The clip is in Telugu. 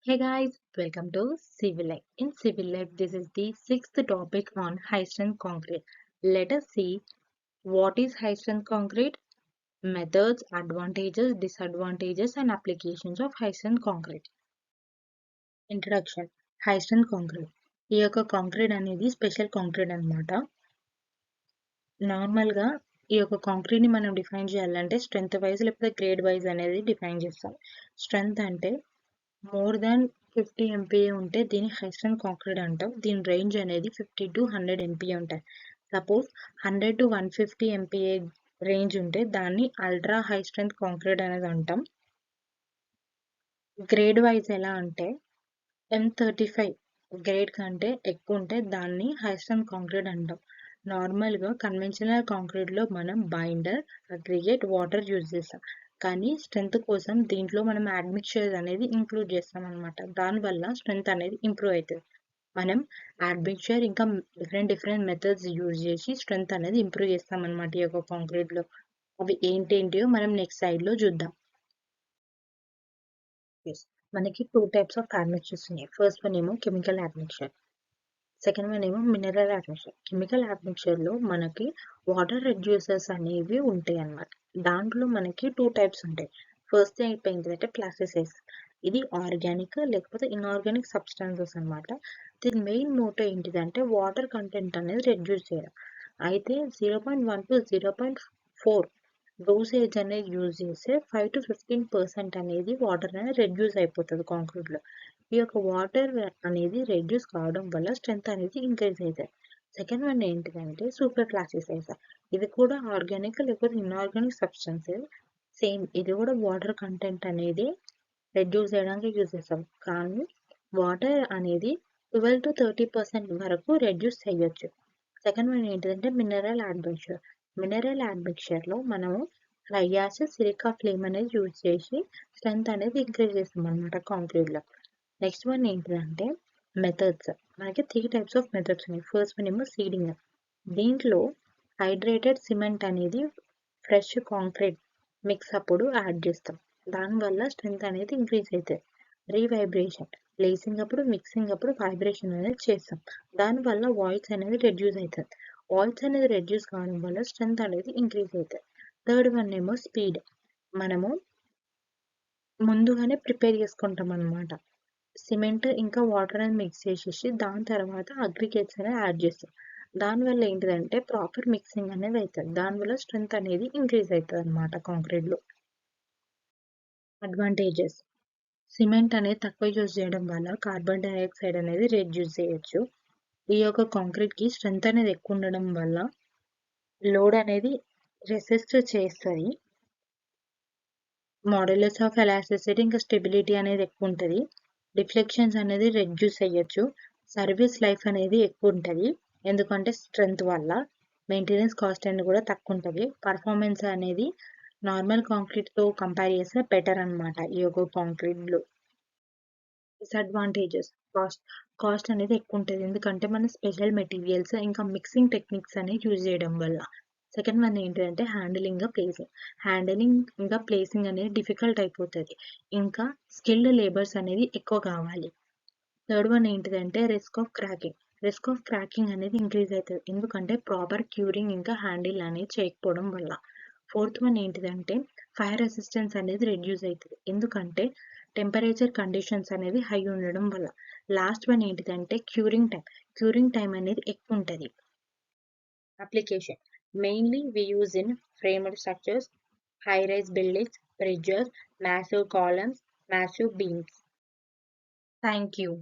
Hey guys, welcome to Civil Life. In Civil Life, this is the sixth topic on high strength concrete. Let us see what is high strength concrete, methods, advantages, disadvantages, and applications of high strength concrete. Introduction. High strength concrete. ఈ యొక్క కాంక్రీట్ అనేది స్పెషల్ కాంక్రీట్ అనమాట. నార్మల్గా ఈ యొక్క కాంక్రీట్ని మనం డిఫైన్ చేయాలంటే స్ట్రెంత్ వైజ్ లేకపోతే గ్రేడ్ వైజ్ అనేది డిఫైన్ చేస్తాం. స్ట్రెంత్ అంటే మోర్ దాన్ 50 MPa ఉంటే దీన్ని హై స్ట్రెంత్ కాంక్రీట్ అంటాం. దీని రేంజ్ అనేది 50 to 100 MPa ఉంటాయి. సపోజ్ 100 to 150 MPa రేంజ్ ఉంటే దాన్ని అల్ట్రా హై స్ట్రెంత్ కాంక్రీట్ అనేది అంటాం. గ్రేడ్ వైజ్ ఎలా అంటే M35 గ్రేడ్ కంటే ఎక్కువ ఉంటే దాన్ని హై స్ట్రెంత్ కాంక్రీట్ అంటాం. నార్మల్గా కన్వెన్షనల్ కాంక్రీట్లో మనం బైండర్, అగ్రిగేట్, వాటర్ యూజ్ చేస్తాం. కానీ స్ట్రెంత్ కోసం దీంట్లో మనం అడ్మిక్చర్స్ అనేది ఇంక్లూడ్ చేస్తాం అనమాట. దానివల్ల స్ట్రెంత్ అనేది ఇంప్రూవ్ అవుతుంది. మనం అడ్మిక్చర్ ఇంకా డిఫరెంట్ మెథడ్స్ యూజ్ చేసి స్ట్రెంత్ అనేది ఇంప్రూవ్ చేస్తాం అనమాట ఈ యొక్క కాంక్రీట్లో. అవి ఏంటేంటియో మనం నెక్స్ట్ సైడ్లో చూద్దాం. మనకి 2 టైప్స్ ఆఫ్ అడ్మిక్చర్స్ ఉన్నాయి. ఫస్ట్ వన్ ఏమో కెమికల్ అడ్మిక్చర్, సెకండ్ వన్ ఏమో మినరల్ అడ్మిక్చర్. కెమికల్ అడ్మిక్చర్లో మనకి వాటర్ రెడ్యూసర్స్ అనేవి ఉంటాయి అన్నమాట. దాంట్లో మనకి 2 టైప్స్ ఉంటాయి. ఫస్ట్ టైప్ ఏంటంటే ప్లాస్టిసైజ్. ఇది ఆర్గానిక్ లేకపోతే ఇన్ఆర్గానిక్ సబ్స్టాన్సెస్ అనమాట. దీని మెయిన్ మోటో ఏంటిదంటే వాటర్ కంటెంట్ అనేది రెడ్యూస్ చేయడం. అయితే 0.1 to 0.4 డోసేజ్ అనేది యూజ్ చేస్తే 5 to 15% అనేది వాటర్ అనేది రెడ్యూస్ అయిపోతుంది కాంక్రీట్లో. ఈ యొక్క వాటర్ అనేది రెడ్యూస్ కావడం వల్ల స్ట్రెంత్ అనేది ఇంక్రీజ్ అవుతుంది. సెకండ్ వన్ ఏంటిదంటే సూపర్ ప్లాస్టిసైజర్. ఇది కూడా ఆర్గానిక్ లేకపోతే ఇన్ఆర్గానిక్ సబ్స్టెన్సెస్. సేమ్ ఇది కూడా వాటర్ కంటెంట్ అనేది రెడ్యూస్ చేయడానికి యూజ్ చేస్తాం. కానీ వాటర్ అనేది 12 to 30% వరకు రెడ్యూస్ చేయొచ్చు. సెకండ్ వన్ ఏంటిదంటే మినరల్ అడ్మిక్చర్. మినరల్ అడ్మిక్చర్లో మనము ఫ్లై యాష్, సిలికా ఫ్లేమ్ అనేది యూజ్ చేసి స్ట్రెంత్ అనేది ఇంక్రీజ్ చేస్తాం అనమాట కాంక్రీట్లో. నెక్స్ట్ వన్ ఏంటిదంటే మెథడ్స్. మనకి 3 టైప్స్ ఆఫ్ మెథడ్స్ ఉన్నాయి. ఫస్ట్ వన్ ఏమో సీడింగ్. దీంట్లో హైడ్రేటెడ్ సిమెంట్ అనేది ఫ్రెష్ కాంక్రీట్ మిక్స్ అప్పుడు యాడ్ చేస్తాం. దానివల్ల స్ట్రెంత్ అనేది ఇంక్రీజ్ అవుతుంది. రీవైబ్రేషన్. ప్లేసింగ్ అప్పుడు, మిక్సింగ్ అప్పుడు వైబ్రేషన్ అనేది చేస్తాం. దానివల్ల వాయిస్ అనేది రెడ్యూస్ అవుతుంది. వాయిస్ అనేది రెడ్యూస్ కావడం వల్ల స్ట్రెంత్ అనేది ఇంక్రీజ్ అవుతుంది. థర్డ్ వన్ ఏమో స్పీడ్. మనము ముందుగానే ప్రిపేర్ చేసుకుంటాం అనమాట. సిమెంట్ ఇంకా వాటర్ అనేది మిక్స్ చేసేసి దాని తర్వాత అగ్రిగేట్స్ అనేది యాడ్ చేస్తాం. దానివల్ల ఏంటిదంటే ప్రాపర్ మిక్సింగ్ అనేది అవుతుంది. దానివల్ల స్ట్రెంత్ అనేది ఇంక్రీజ్ అవుతుంది అనమాట కాంక్రీట్లో. అడ్వాంటేజెస్. సిమెంట్ అనేది తక్కువ యూజ్ చేయడం వల్ల కార్బన్ డైఆక్సైడ్ అనేది రెడ్యూస్ చేయొచ్చు. ఈ యొక్క కాంక్రీట్కి స్ట్రెంత్ అనేది ఎక్కువ ఉండడం వల్ల లోడ్ అనేది రెసిస్ట్ చేస్తుంది. మోడలస్ ఆఫ్ ఎలాస్టిసిటీ ఇంకా స్టెబిలిటీ అనేది ఎక్కువ ఉంటుంది. డిఫ్లెక్షన్స్ అనేది రెడ్యూస్ అయ్యొచ్చు. సర్వీస్ లైఫ్ అనేది ఎక్కువ ఉంటుంది ఎందుకంటే స్ట్రెంత్ వల్ల. మెయింటెనెన్స్ కాస్ట్ అనేది కూడా తక్కువ ఉంటుంది. పర్ఫార్మెన్స్ అనేది నార్మల్ కాంక్రీట్తో కంపేర్ చేస్తే బెటర్ అనమాట ఈ యొక్క కాంక్రీట్లో. డిసడ్వాంటేజెస్. కాస్ట్ అనేది ఎక్కువ ఉంటుంది ఎందుకంటే మన స్పెషల్ మెటీరియల్స్ ఇంకా మిక్సింగ్ టెక్నిక్స్ అనేవి యూజ్ చేయడం వల్ల. సెకండ్ వన్ ఏంటంటే హ్యాండిలింగ్ ప్లేసింగ్. హ్యాండిలింగ్ ఇంకా ప్లేసింగ్ అనేది డిఫికల్ట్ అయిపోతుంది. ఇంకా స్కిల్డ్ లేబర్స్ అనేది ఎక్కువ కావాలి. థర్డ్ వన్ ఏంటిదంటే risk of cracking. Risk of cracking అనేది ఇంక్రీజ్ అవుతుంది ఎందుకంటే ప్రాపర్ క్యూరింగ్ ఇంకా హ్యాండిల్ అనేది చేయకపోవడం వల్ల. ఫోర్త్ వన్ ఏంటిదంటే ఫైర్ రెసిస్టెన్స్ అనేది రెడ్యూస్ అవుతుంది ఎందుకంటే టెంపరేచర్ కండిషన్స్ అనేది హై ఉండడం వల్ల. లాస్ట్ వన్ ఏంటిదంటే క్యూరింగ్ టైం అనేది ఎక్కువ ఉంటుంది. Application. Mainly we use in framed structures, high rise buildings, bridges, massive columns, massive beams. Thank you.